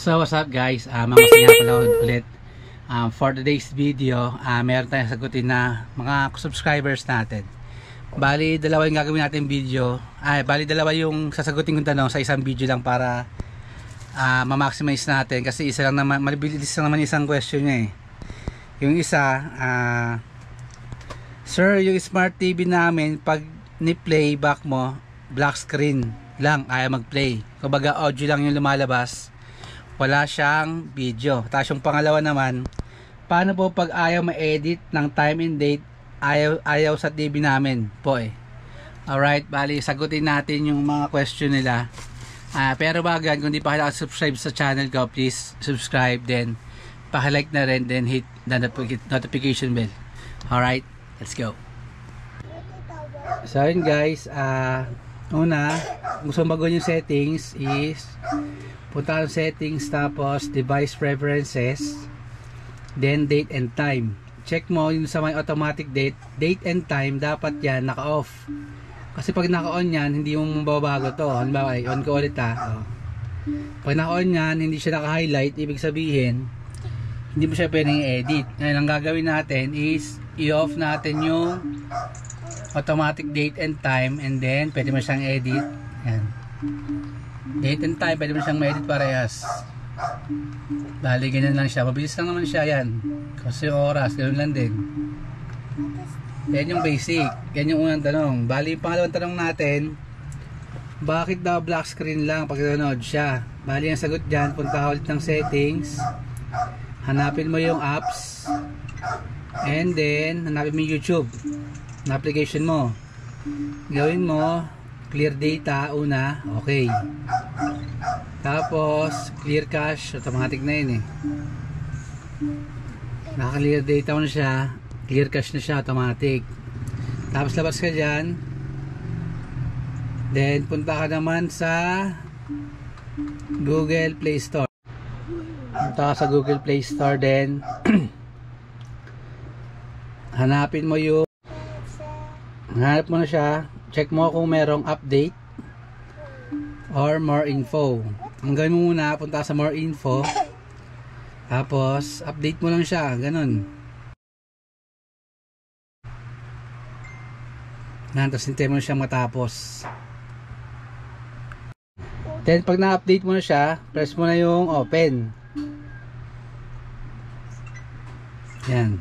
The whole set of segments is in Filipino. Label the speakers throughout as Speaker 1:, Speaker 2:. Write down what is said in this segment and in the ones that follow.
Speaker 1: So what's up guys, mga nga pala ulit for today's video. Meron tayong sagutin na mga subscribers natin. Bali dalawa yung gagawin natin video, dalawa yung sasagutin kong tanong sa isang video lang para ma-maximize natin, kasi isa lang naman, malibilis lang naman isang question niya Yung isa, sir, yung smart TV namin pag ni-play back mo, black screen lang, ayaw mag-play, kumbaga audio lang yung lumalabas, wala siyang video. Tapos yung pangalawa naman, paano po pag ayaw ma-edit ng time and date, ayaw sa TV namin po Alright, bali sagutin natin yung mga question nila. Pero bago yan, kung di pa kayo subscribe sa channel ko, please subscribe, then paki-like na rin, then hit the notification bell. Alright, let's go. So yun guys, una, gusto baguhin yung settings is punta ang settings, tapos device preferences, then date and time. Check mo yung sa may automatic date and time, dapat yan naka-off. Kasi pag naka-on yan, hindi yung mababago to. Halimbawa, on ko ulit Pag naka-on yan, hindi siya naka-highlight, ibig sabihin, hindi mo siya pwedeng i-edit. Ngayon, ang gagawin natin is, i-off natin yung automatic date and time, and then, pwede mo siyang edit. Yan. Date and time, pwede mo siyang ma-edit parehas. Bali, ganyan lang siya. Mabilis lang naman siya yan. Kasi yung oras, ganoon lang din. Yan yung basic. Yan yung unang tanong. Bali, yung pangalawang tanong natin, bakit daw black screen lang pag nanonood siya? Bali, ang sagot dyan, punta ka ulit ng settings, hanapin mo yung apps, and then, hanapin mo yung YouTube na application mo. Gawin mo, clear data una, okay. Tapos, clear cache, automatic na yun Naka-clear data mo na siya, clear cache na siya, automatic. Tapos labas ka dyan, then punta ka naman sa Google Play Store. Punta ka sa Google Play Store, then hanap mo na siya, check mo kung merong update or more info. Ang gawin mo muna, punta sa more info, tapos update mo lang siya, ganun. Tapos hintay mo na siya matapos. Then pag na-update mo na siya, press mo na yung open. Yan.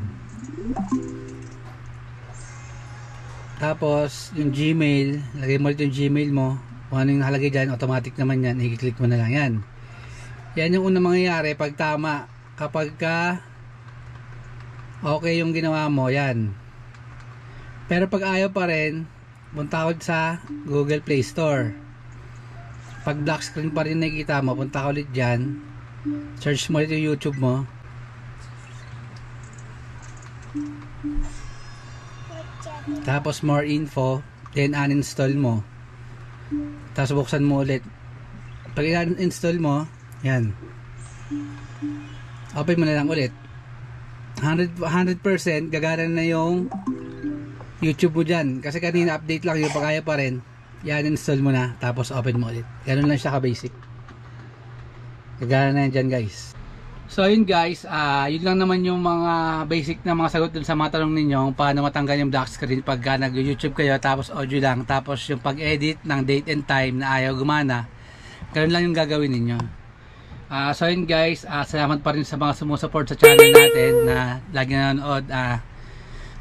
Speaker 1: Tapos yung Gmail, lagay mo ulit yung Gmail mo. Kung ano yung nakalagay dyan, automatic naman yan, i-click mo na lang yan. Yan yung unang mangyayari pag tama. Kapag ka okay yung ginawa mo, yan. Pero pag ayaw pa rin, punta ulit sa Google Play Store. Pag black screen pa rin nakikita mo, punta ulit dyan, search mo ulit yung YouTube mo, tapos more info, then uninstall mo, tapos buksan mo ulit. Pag uninstall mo, yan, open mo na lang ulit. 100% gagana na yung YouTube mo dyan, kasi kanina update lang yung, pag kaya pa rin, yan, install mo na, tapos open mo ulit. Ganun lang siya ka basic, gagana na yan dyan guys. So yun guys, yun lang naman yung mga basic na mga sagot dun sa mga tanong ninyo, paano matanggal yung black screen pag nag-YouTube kayo tapos audio lang, tapos yung pag-edit ng date and time na ayaw gumana, ganun lang yung gagawin ninyo. So yun guys, salamat pa rin sa mga sumusuport sa channel natin na lagi nanonood.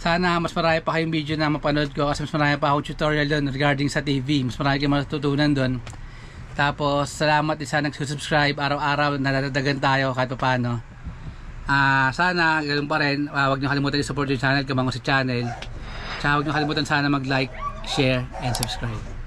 Speaker 1: Sana mas marami pa kayong video na mapanood ko, kasi mas marami pa akong tutorial doon regarding sa TV, mas marami kayong matutunan doon. Tapos salamat din sa nagsusubscribe, araw-araw nadadagdagan tayo kahit pa paano. Sana ganoon pa rin, huwag niyo kalimutan i-support yung channel, Kamango sa channel. Tsaka huwag niyo kalimutan sana mag-like, share, and subscribe.